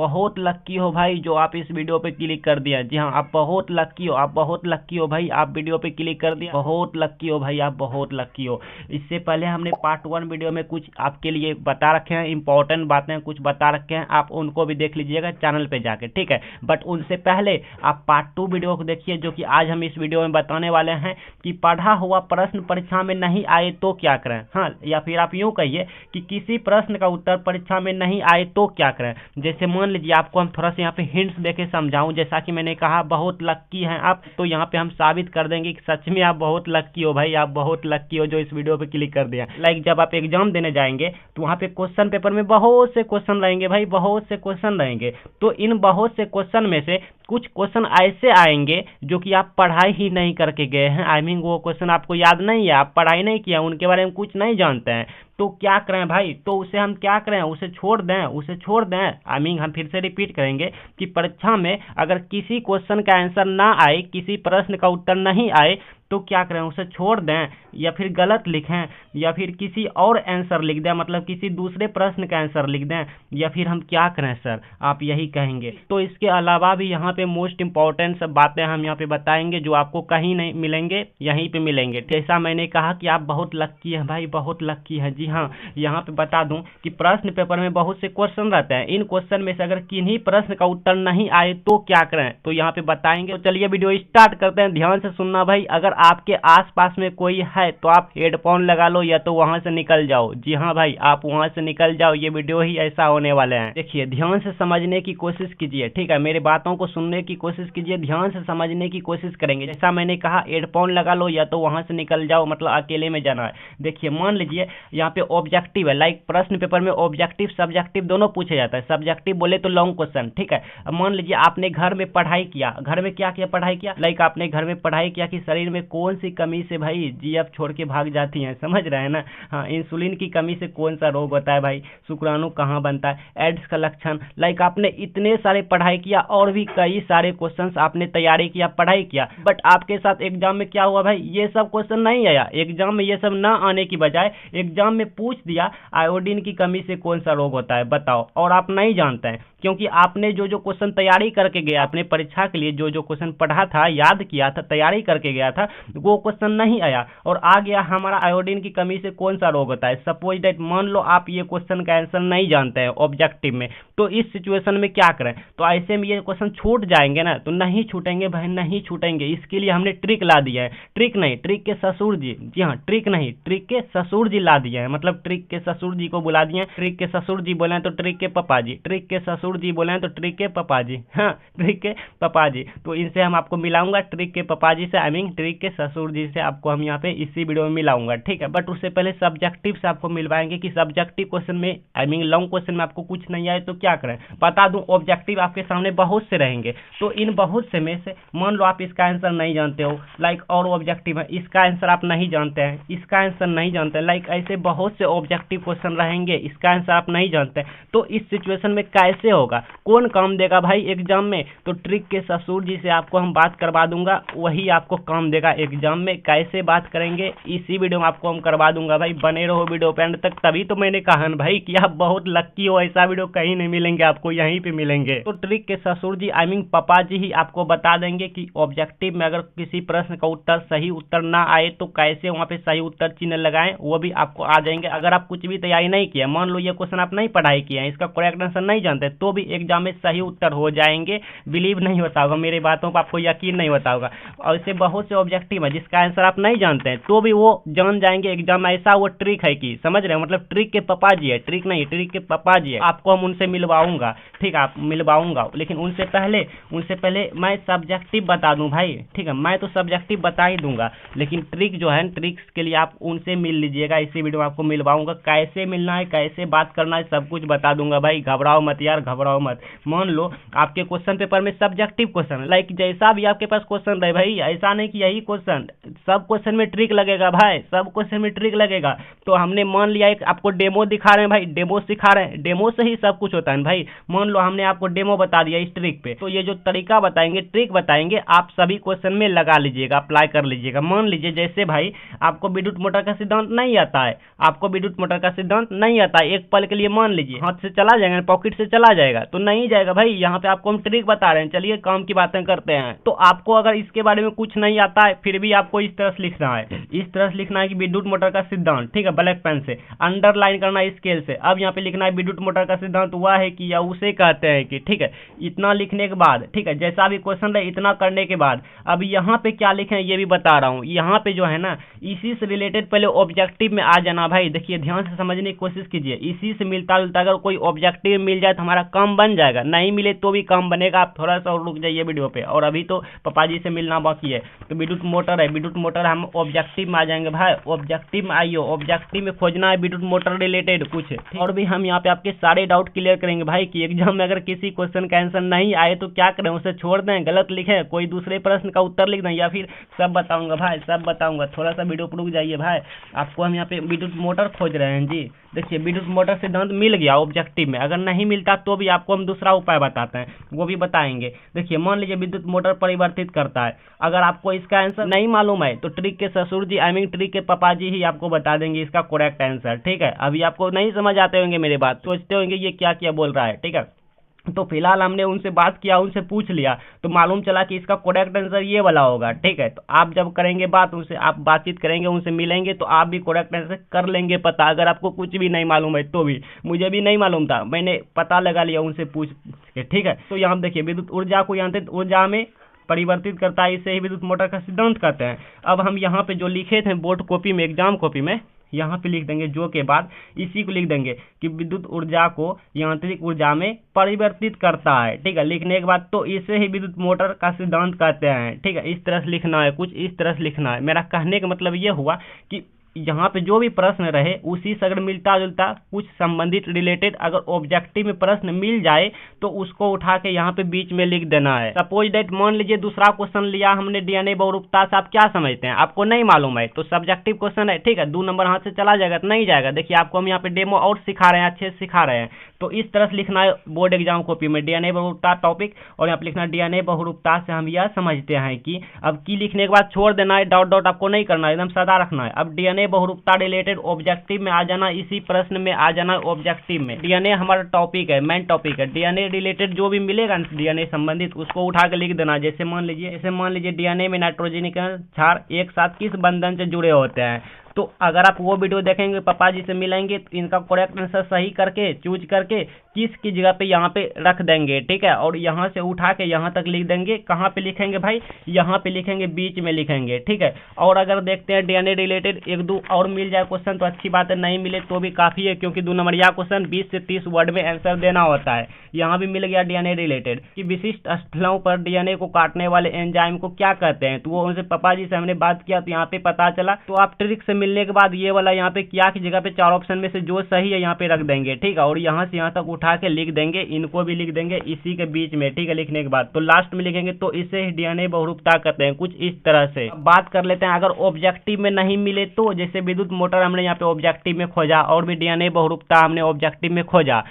बहुत लक्की हो भाई जो आप इस वीडियो पे क्लिक कर दिया। जी हाँ, आप बहुत लक्की हो, आप बहुत लक्की हो भाई, आप वीडियो पे क्लिक कर दिया, बहुत लक्की हो भाई, आप बहुत लक्की हो। इससे पहले हमने पार्ट 1 वीडियो में कुछ आपके लिए बता रखे हैं, इंपॉर्टेंट बातें कुछ बता रखे हैं, आप उनको भी देख लीजिएगा चैनल पे जाके, ठीक है। बट उनसे पहले आप पार्ट 2 वीडियो को देखिए, जो कि आज हम इस वीडियो में बताने वाले हैं कि पढ़ा हुआ प्रश्न परीक्षा में नहीं आए तो क्या करें। हाँ, या फिर आप यूं कहिए कि किसी प्रश्न का उत्तर परीक्षा में नहीं आए तो क्या करें। जैसे मान लीजिए आपको हम थोड़ा सा यहाँ पे हिंट्स देके समझाऊं, जैसा कि मैंने कहा बहुत लक्की हैं आप, तो यहाँ पे हम साबित कर देंगे कि सच में आप बहुत लक्की हो भाई, आप बहुत लक्की हो जो इस वीडियो पे क्लिक कर दिया। लाइक जब आप एग्जाम देने जाएंगे तो वहाँ पे क्वेश्चन पेपर में बहुत से क्वेश्चन रहेंगे भाई, बहुत से क्वेश्चन रहेंगे। तो इन बहुत से क्वेश्चन में से कुछ क्वेश्चन ऐसे आएंगे जो कि आप पढ़ाई ही नहीं करके गए हैं। आई मीन वो क्वेश्चन आपको याद नहीं है, आप पढ़ाई नहीं किया, उनके बारे में कुछ नहीं जानते हैं। तो क्या करें भाई, तो उसे हम क्या करें, उसे छोड़ दें, उसे छोड़ दें। आई मीन हम फिर से रिपीट करेंगे कि परीक्षा में अगर किसी क्वेश्चन का आंसर ना आए, किसी प्रश्न का उत्तर नहीं आए तो क्या करें, उसे छोड़ दें या फिर गलत लिखें या फिर किसी और आंसर लिख दें, मतलब किसी दूसरे प्रश्न का आंसर लिख दें, या फिर हम क्या करें सर, आप यही कहेंगे। तो इसके अलावा भी यहाँ पे मोस्ट इंपॉर्टेंट सब बातें हम यहाँ पे बताएंगे जो आपको कहीं नहीं मिलेंगे, यहीं पे मिलेंगे। जैसा मैंने कहा कि आप बहुत लक्की हैं भाई, बहुत लक्की है। जी हाँ, यहाँ पे बता दूं कि प्रश्न पेपर में बहुत से क्वेश्चन रहते हैं, इन क्वेश्चन में से अगर किन्हीं प्रश्न का उत्तर नहीं आए तो क्या करें, तो यहाँ पे बताएंगे। तो चलिए वीडियो स्टार्ट करते हैं, ध्यान से सुनना भाई। अगर आपके आसपास में कोई है तो आप हेडफोन लगा लो या तो वहां से निकल जाओ। जी हाँ भाई, आप वहां से निकल जाओ, ये वीडियो ही ऐसा होने वाले हैं। देखिए ध्यान से समझने की कोशिश कीजिए, ठीक है, मेरी बातों को सुनने की कोशिश कीजिए, ध्यान से समझने की कोशिश करेंगे। जैसा मैंने कहा हेडफोन लगा लो या तो वहां से निकल जाओ, मतलब अकेले में जाना है। देखिए मान लीजिए यहाँ पे ऑब्जेक्टिव है, लाइक प्रश्न पेपर में ऑब्जेक्टिव सब्जेक्टिव दोनों पूछे जाता है। सब्जेक्टिव बोले तो लॉन्ग क्वेश्चन, ठीक है। अब मान लीजिए आपने घर में पढ़ाई किया, घर में क्या किया, पढ़ाई किया, लाइक आपने घर में पढ़ाई किया कि शरीर में कौन सी कमी से भाई जीएफ छोड़ के भाग जाती हैं, समझ रहे हैं ना। हाँ, इंसुलिन की कमी से कौन सा रोग होता है भाई, शुक्राणु कहाँ बनता है, एड्स का लक्षण। लाइक आपने इतने सारे पढ़ाई किया और भी कई सारे क्वेश्चंस आपने तैयारी किया, पढ़ाई किया, बट आपके साथ एग्जाम में क्या हुआ भाई, ये सब क्वेश्चन नहीं आया। एग्जाम में ये सब ना आने की बजाय एग्जाम में पूछ दिया आयोडीन की कमी से कौन सा रोग होता है बताओ, और आप नहीं जानते हैं क्योंकि आपने जो जो क्वेश्चन तैयारी करके गया, अपने परीक्षा के लिए जो जो क्वेश्चन पढ़ा था, याद किया था, तैयारी करके गया था, वो क्वेश्चन नहीं आया और आ गया हमारा आयोडीन की कमी से कौन सा रोग होता है। सपोज दैट मान लो आप ये क्वेश्चन का आंसर नहीं जानते हैं ऑब्जेक्टिव में, तो इस सिचुएशन में क्या करें, तो ऐसे में ये क्वेश्चन छूट जाएंगे ना, तो नहीं छूटेंगे भाई, नहीं छूटेंगे। इसके लिए हमने ट्रिक ला दिया है, ट्रिक नहीं, ट्रिक के ससुर जी, जी हाँ, ट्रिक नहीं, ट्रिक के ससुर जी ला दिया है, मतलब ट्रिक के ससुर जी को बुला दिए। ट्रिक के ससुर जी बोले तो ट्रिक के पापा जी, ट्रिक के ससुर जी बोले तो ट्रिक के पापा जी, हाँ ट्रिक के पापा जी। तो इनसे हम आपको मिलाऊंगा, ट्रिक के पापा जी से, आई मीन ट्रिक के ससुर जी से आपको हम यहाँ पे इसी वीडियो में मिलाऊंगा, ठीक है। बट उससे पहले सब्जेक्टिव से आपको मिलवाएंगे कि सब्जेक्टिव क्वेश्चन में, आई मीन लॉन्ग क्वेश्चन में आपको कुछ नहीं आए तो क्या करें। बता दूं ऑब्जेक्टिव आपके सामने बहुत से रहेंगे, तो इन बहुत से में से मान लो आप इसका आंसर नहीं जानते हो, लाइक और ऑब्जेक्टिव है, इसका आंसर आप नहीं जानते हैं, इसका आंसर नहीं जानते हैं, लाइक ऐसे बहुत से ऑब्जेक्टिव क्वेश्चन रहेंगे, इसका आंसर आप नहीं जानते। तो इस सिचुएशन में कैसे होगा, कौन काम देगा भाई एग्जाम में, तो ट्रिक के ससुर जी से आपको हम बात करवा दूंगा, वही आपको काम देगा एग्जाम में। कैसे बात करेंगे इसी वीडियो में आपको हम करवा दूंगा भाई, बने रहो वीडियो पे एंड तक। तभी तो मैंने कहा भाई कि आप बहुत लक्की हो, ऐसा वीडियो कहीं नहीं मिलेंगे आपको, यहीं पे मिलेंगे। तो ट्रिक के ससुर जी आई मीन पापा जी ही आपको बता देंगे कि ऑब्जेक्टिव में अगर किसी प्रश्न का उत्तर सही उत्तर ना आए तो कैसे वहां पे सही उत्तर चिन्ह लगाएं, वो भी आपको आ जाएंगे। अगर आप कुछ भी तैयारी नहीं किया, मान लो ये क्वेश्चन आप नहीं पढ़ाई किए हैं, इसका करेक्ट आंसर नहीं जानते, तो भी एग्जाम में सही उत्तर हो जाएंगे। बिलीव नहीं होता होगा मेरी बातों पर, आपको यकीन नहीं होता होगा। और ऐसे बहुत से ऑब्जेक्टिव है जिसका आंसर आप नहीं जानते हैं, तो भी वो जान जाएंगे एग्जाम में। ऐसा वो ट्रिक है कि समझ रहे हैं, मतलब ट्रिक के पापा जी है, ट्रिक नहीं, ट्रिक के पापा जी है। आपको हम उनसे मिलवाऊंगा, ठीक है, आप मिलवाऊंगा, लेकिन उनसे पहले मैं सब्जेक्टिव बता दूं भाई, ठीक है, मैं तो सब्जेक्टिव बता ही दूंगा, लेकिन ट्रिक जो है, ट्रिक्स के लिए आप उनसे मिल लीजिएगा। इसी वीडियो में आपको मिलवाऊंगा, कैसे मिलना है, कैसे बात करना है, सब कुछ बता दूंगा भाई। घबराओ मत यार, घबराओ मत। मान लो आपके क्वेश्चन पेपर में सब्जेक्टिव क्वेश्चन, लाइक जैसा भी आपके पास क्वेश्चन रहे भाई, ऐसा नहीं कि यही क्वेश्चन, सब क्वेश्चन में ट्रिक लगेगा भाई, सब क्वेश्चन में ट्रिक लगेगा। तो हमने मान लिया एक आपको डेमो दिखा रहे हैं भाई, डेमो सिखा रहे हैं, डेमो से ही सब कुछ होता है भाई। मान लो हमने आपको डेमो बता दिया इस ट्रिक पे, तो ये जो तरीका बताएंगे, ट्रिक बताएंगे, आप सभी क्वेश्चन में लगा लीजिएगा, अप्लाई कर लीजिएगा। मान लीजिए जैसे भाई आपको विद्युत मोटर का सिद्धांत नहीं आता है, आपको विद्युत मोटर का सिद्धांत नहीं आता है, एक पल के लिए मान लीजिए हाथ से चला जाएगा, पॉकेट से चला जाएगा, तो नहीं जाएगा भाई। यहाँ पे आपको हम ट्रिक बता रहे हैं, चलिए काम की बातें करते हैं। तो आपको अगर इसके बारे में कुछ नहीं आता है, फिर भी आपको इस तरह से लिखना है, इस तरह से लिखना है कि विद्युत मोटर का सिद्धांत, ठीक है, ब्लैक पेन से अंडरलाइन करना है स्केल से। अब यहाँ पे लिखना है विद्युत मोटर का सिद्धांत वह है कि, या उसे कहते हैं कि, ठीक है। इतना लिखने के बाद, ठीक है, जैसा भी क्वेश्चन है इतना करने के बाद अब यहाँ पे क्या लिखें ये भी बता रहा हूँ। यहाँ पे जो है ना, इसी से रिलेटेड पहले ऑब्जेक्टिव में आ जाना भाई। देखिए ध्यान से समझने की कोशिश कीजिए, इसी से मिलता जुलता अगर कोई ऑब्जेक्टिव मिल जाए तो हमारा काम बन जाएगा, नहीं मिले तो भी काम बनेगा। आप थोड़ा सा और रुक जाइए वीडियो पे, और अभी तो पापा जी से मिलना बाकी है। तो विद्युत मोटर है, विद्युत मोटर हम ऑब्जेक्टिव में आ जाएंगे भाई, ऑब्जेक्टिव में आइए, ऑब्जेक्टिव में खोजना है विद्युत मोटर रिलेटेड कुछ, और भी हम यहाँ पे आपके सारे डाउट क्लियर करेंगे भाई कि एग्जाम में अगर किसी क्वेश्चन का आंसर नहीं आए तो क्या करें, उसे छोड़ दें, गलत लिखें, कोई दूसरे प्रश्न का उत्तर लिख दें, या फिर सब बताऊंगा भाई, सब बताऊंगा। थोड़ा सा वीडियो पर रुक जाइए भाई, आपको हम यहाँ पे विद्युत मोटर खोज रहे हैं जी। देखिए विद्युत मोटर सिद्धांत मिल गया ऑब्जेक्टिव में, अगर नहीं मिलता तो भी आपको हम दूसरा उपाय बताते हैं, वो भी बताएंगे। देखिए मान लीजिए विद्युत मोटर परिवर्तित करता है, अगर आपको इसका आंसर नहीं मालूम है तो ट्रिक के ससुर जी, आई मीन ट्रिक के पापा जी ही आपको बता देंगे इसका करेक्ट आंसर, ठीक है। अभी आपको नहीं समझ आते होंगे मेरे बात, सोचते होंगे ये क्या क्या बोल रहा है, ठीक है। तो फिलहाल हमने उनसे बात किया, उनसे पूछ लिया, तो मालूम चला कि इसका करेक्ट आंसर ये वाला होगा, ठीक है। तो आप जब करेंगे बात उनसे, आप बातचीत करेंगे, उनसे मिलेंगे, तो आप भी करेक्ट आंसर कर लेंगे पता। अगर आपको कुछ भी नहीं मालूम है तो भी, मुझे भी नहीं मालूम था, मैंने पता लगा लिया उनसे पूछ के, ठीक है। तो यहाँ देखिए विद्युत ऊर्जा को यांत्रिक ऊर्जा में परिवर्तित करता है, इसे ही विद्युत मोटर का सिद्धांत कहते हैं। अब हम यहाँ पे जो लिखे थे बोर्ड कॉपी में, एग्जाम कॉपी में, यहाँ पे लिख देंगे जो के बाद इसी को लिख देंगे कि विद्युत ऊर्जा को यांत्रिक ऊर्जा में परिवर्तित करता है, ठीक है। लिखने के बाद तो इसे ही विद्युत मोटर का सिद्धांत कहते हैं, ठीक है। इस तरह से लिखना है, कुछ इस तरह से लिखना है। मेरा कहने का मतलब ये हुआ कि यहाँ पे जो भी प्रश्न रहे उसी से अगर मिलता जुलता कुछ संबंधित रिलेटेड अगर ऑब्जेक्टिव में प्रश्न मिल जाए तो उसको उठा के यहाँ पे बीच में लिख देना है। सपोज दैट मान लीजिए दूसरा क्वेश्चन लिया हमने डीएनए बहुरूपता से, आप क्या समझते हैं, आपको नहीं मालूम है तो सब्जेक्टिव क्वेश्चन है, ठीक है, 2 नंबर हाथ से चला जाएगा तो नहीं जाएगा। देखिए आपको हम यहाँ पे डेमो और सिखा रहे हैं, अच्छे से सिखा रहे हैं। तो इस तरह से लिखना है बोर्ड एग्जाम कॉपी में, डीएनए बहुरूपता टॉपिक, और यहाँ पे लिखना डीएनए बहुरूपता से हम यह समझते हैं कि, अब की लिखने के बाद छोड़ देना है, डॉट डॉट आपको नहीं करना है, एकदम सादा रखना है। अब डीएनए बहुरूपता रिलेटेड ऑब्जेक्टिव में आ जाना, इसी प्रश्न में आ जाना ऑब्जेक्टिव में। डीएनए हमारा टॉपिक है, मेन टॉपिक है, डीएनए रिलेटेड जो भी मिलेगा डीएनए संबंधित उसको उठा के लिख देना। जैसे मान लीजिए डीएनए में नाइट्रोजन के क्षार एक साथ किस बंधन से जुड़े होते हैं, तो अगर आप वो वीडियो देखेंगे, पापा जी से मिलेंगे, तो इनका करेक्ट आंसर सही करके चूज करके किस की जगह पे यहाँ पे रख देंगे, ठीक है। और यहाँ से उठा के यहाँ तक लिख देंगे। कहाँ पे लिखेंगे भाई, यहाँ पे लिखेंगे, बीच में लिखेंगे, ठीक है। और अगर देखते हैं डीएनए रिलेटेड 1-2 और मिल जाए क्वेश्चन तो अच्छी बात है, नहीं मिले तो भी काफ़ी है, क्योंकि 2 नंबरिया क्वेश्चन 20 से 30 वर्ड में आंसर देना होता है। यहाँ भी मिल गया डीएनए रिलेटेड कि विशिष्ट स्थलों पर डीएनए को काटने वाले एंजाइम को क्या कहते हैं, तो वो उनसे पापा जी से हमने बात किया तो यहाँ पे पता चला। तो आप ट्रिक से मिलने के बाद ये वाला यहाँ पे क्या की जगह पे 4 ऑप्शन में से जो सही है यहाँ पे रख देंगे, ठीक है। और यहाँ से यहाँ तक उठा के लिख देंगे, इनको भी लिख देंगे इसी के बीच में, ठीक है। लिखने के बाद तो लास्ट में लिखेंगे तो इसे डीएनए बहुरूपता कहते हैं, कुछ इस तरह से। बात कर लेते हैं अगर ऑब्जेक्टिव में नहीं मिले तो, जैसे विद्युत मोटर हमने यहाँ पे ऑब्जेक्टिव में खोजा और भी डीएनए बहुरूपता हमने ऑब्जेक्टिव में खोजा।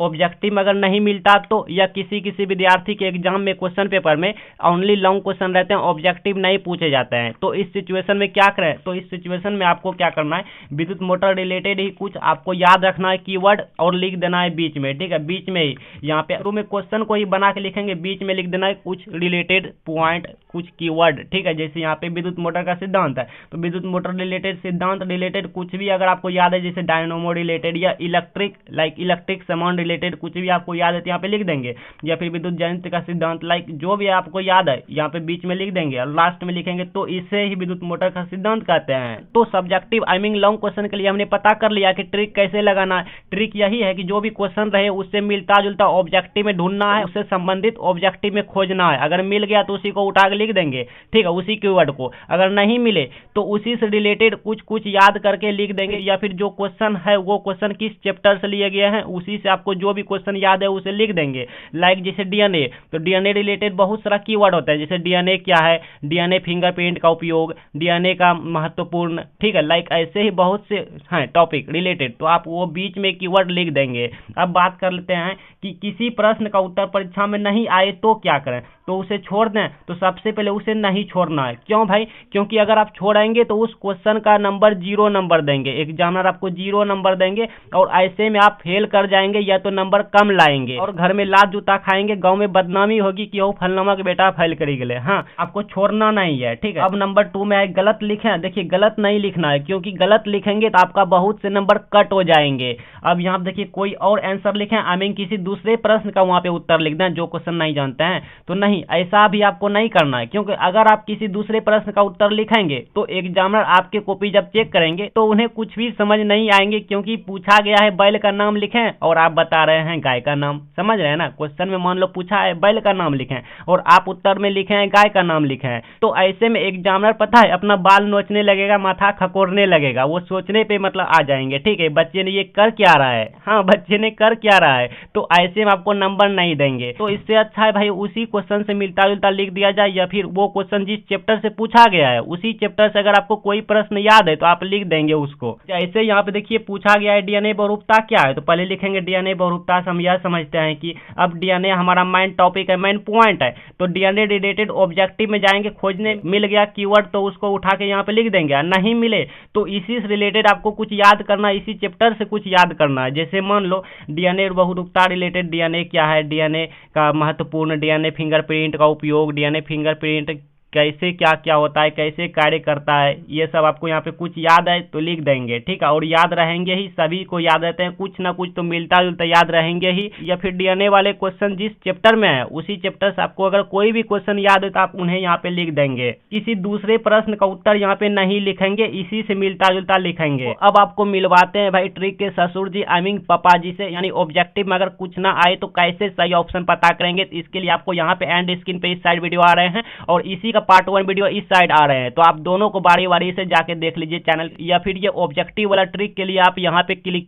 ऑब्जेक्टिव में अगर नहीं मिलता तो, या किसी विद्यार्थी के एग्जाम में क्वेश्चन पेपर में ओनली लॉन्ग क्वेश्चन रहते हैं, ऑब्जेक्टिव नहीं पूछे जाते हैं, तो इस सिचुएशन में क्या करें, तो इस सिचुएशन में आपको क्या करना है, विद्युत मोटर रिलेटेड ही कुछ आपको याद रखना है कीवर्ड और लिख देना है बीच में, ठीक है। बीच में ही यहाँ पे शुरू में क्वेश्चन को ही बना के लिखेंगे, बीच में लिख देना है कुछ रिलेटेड पॉइंट, कुछ कीवर्ड, ठीक है। जैसे यहाँ पे विद्युत मोटर का सिद्धांत है तो विद्युत मोटर रिलेटेड सिद्धांत रिलेटेड कुछ भी अगर आपको याद है, जैसे डायनोमो रिलेटेड या इलेक्ट्रिक सामान रिलेटेड कुछ भी आपको याद है तो यहाँ पे लिख देंगे, या फिर विद्युत जयंत्र का सिद्धांत जो भी आपको याद है यहाँ पे बीच में लिख देंगे और लास्ट में लिखेंगे तो इसे ही विद्युत मोटर का सिद्धांत कहते हैं। तो subjective I mean long question के लिए हमने पता कर लिया कि ट्रिक कैसे लगाना है। ट्रिक यही है कि जो भी क्वेश्चन रहे है उससे मिलता जुलता ऑब्जेक्टिव में ढूंढना है, उससे संबंधित ऑब्जेक्टिव में खोजना है। अगर मिल गया तो उसी को उठा के लिख देंगे, ठीक है, उसी कीवर्ड को। अगर नहीं मिले तो उसी से रिलेटेड कुछ कुछ याद करके लिख देंगे, या फिर जो क्वेश्चन है वो क्वेश्चन किस चैप्टर से लिए गए हैं उसी से आपको जो भी क्वेश्चन याद है उसे लिख देंगे। लाइक जैसे डीएनए, तो डीएनए रिलेटेड बहुत सारा कीवर्ड होता है, जैसे डीएनए क्या है, डीएनए फिंगरप्रिंट का उपयोग, डीएनए का महत्वपूर्ण, ठीक है, लाइक ऐसे ही बहुत से हैं टॉपिक रिलेटेड, तो आप वो बीच में कीवर्ड लिख देंगे। अब बात कर लेते हैं कि किसी प्रश्न का उत्तर परीक्षा में नहीं आए तो क्या करें, तो उसे छोड़ दें। तो सबसे पहले उसे नहीं छोड़ना है। क्यों भाई? क्योंकि अगर आप छोड़ेंगे तो उस क्वेश्चन का नंबर 0 नंबर देंगे, एग्जामिनर आपको 0 नंबर देंगे, और ऐसे में आप फेल कर जाएंगे या तो नंबर कम लाएंगे और घर में लात जूता खाएंगे, गांव में बदनामी होगी कि वो फलनामा के बेटा फेल करी गए। हाँ, आपको छोड़ना नहीं है, ठीक है। अब नंबर 2 में गलत लिखें। देखिए गलत नहीं लिखना है, क्योंकि गलत लिखेंगे तो आपका बहुत से नंबर कट हो जाएंगे। अब यहाँ देखिए कोई और आंसर लिखें, आई मीन किसी दूसरे प्रश्न का वहां पे उत्तर लिख दें जो क्वेश्चन नहीं जानते हैं, तो नहीं, ऐसा भी आपको नहीं करना है। क्योंकि अगर आप किसी दूसरे प्रश्न का उत्तर लिखेंगे तो एग्जामिनर आपके कॉपी जब चेक करेंगे तो उन्हें कुछ भी समझ नहीं आएंगे, क्योंकि पूछा गया है बैल का नाम लिखें और आप बता रहे हैं गाय का नाम। समझ रहे हैं ना? क्वेश्चन में मान लो पूछा है बैल का नाम लिखें और आप उत्तर में लिखे हैं गाय का नाम लिखे हैं, तो ऐसे में एग्जामिनर पता है अपना बाल नोचने लगेगा, माथा खकोरने लगेगा, वो सोचने पे मतलब आ जाएंगे, ठीक है, बच्चे ने ये कर क्या रहा है, हाँ बच्चे ने कर क्या रहा है, तो ऐसे में आपको नंबर नहीं देंगे। तो इससे अच्छा है भाई उसी क्वेश्चन से मिलता जुलता लिख दिया जाए, या फिर वो क्वेश्चन जिस चैप्टर से पूछा गया है उसी चैप्टर से अगर आपको कोई प्रश्न याद है तो आप लिख देंगे उसको। जैसे यहाँ पे देखिए पूछा गया है डीएनए बहुरूपता क्या है, तो पहले लिखेंगे डीएनए बहुरूपता से हम यह समझते हैं कि अब डीएनए हमारा मेन टॉपिक है, मेन पॉइंट है, तो डीएनए रिलेटेड ऑब्जेक्टिव में जाएंगे, खोजने मिल गया कीवर्ड तो उसको उठा के यहाँ पे लिख देंगे, नहीं मिले तो इसी से रिलेटेड आपको कुछ याद करना, इसी चैप्टर से कुछ याद करना है। जैसे मान लो डीएनए बहुरूपता रिलेटेड डीएनए क्या है, डीएनए का महत्वपूर्ण, डीएनए फिंगरप्रिंट का उपयोग, डीएनए फिंगरप्रिंट कैसे क्या क्या होता है, कैसे कार्य करता है, ये सब आपको यहाँ पे कुछ याद है तो लिख देंगे, ठीक है। और याद रहेंगे ही, सभी को याद रहते हैं, कुछ ना कुछ तो मिलता जुलता याद रहेंगे ही। या फिर डीएनए वाले क्वेश्चन जिस चैप्टर में है उसी चैप्टर से आपको अगर कोई भी क्वेश्चन याद है तो आप उन्हें यहाँ पे लिख देंगे। किसी दूसरे प्रश्न का उत्तर यहाँ पे नहीं लिखेंगे, इसी से मिलता जुलता लिखेंगे। तो अब आपको मिलवाते हैं भाई ट्रिक के ससुर जी, आई मीन पापा जी से, यानी ऑब्जेक्टिव में अगर कुछ ना आए तो कैसे सही ऑप्शन पता करेंगे। तो इसके लिए आपको यहाँ पे एंड स्क्रीन पे इस साइड वीडियो आ रहे हैं और इसी का पार्ट 1 वीडियो इस साइड आ रहे हैं, तो आप दोनों को बारी बारी से जाके देख लीजिए चैनल, या फिर ये ऑब्जेक्टिव वाला ट्रिक के लिए आप यहाँ पे क्लिक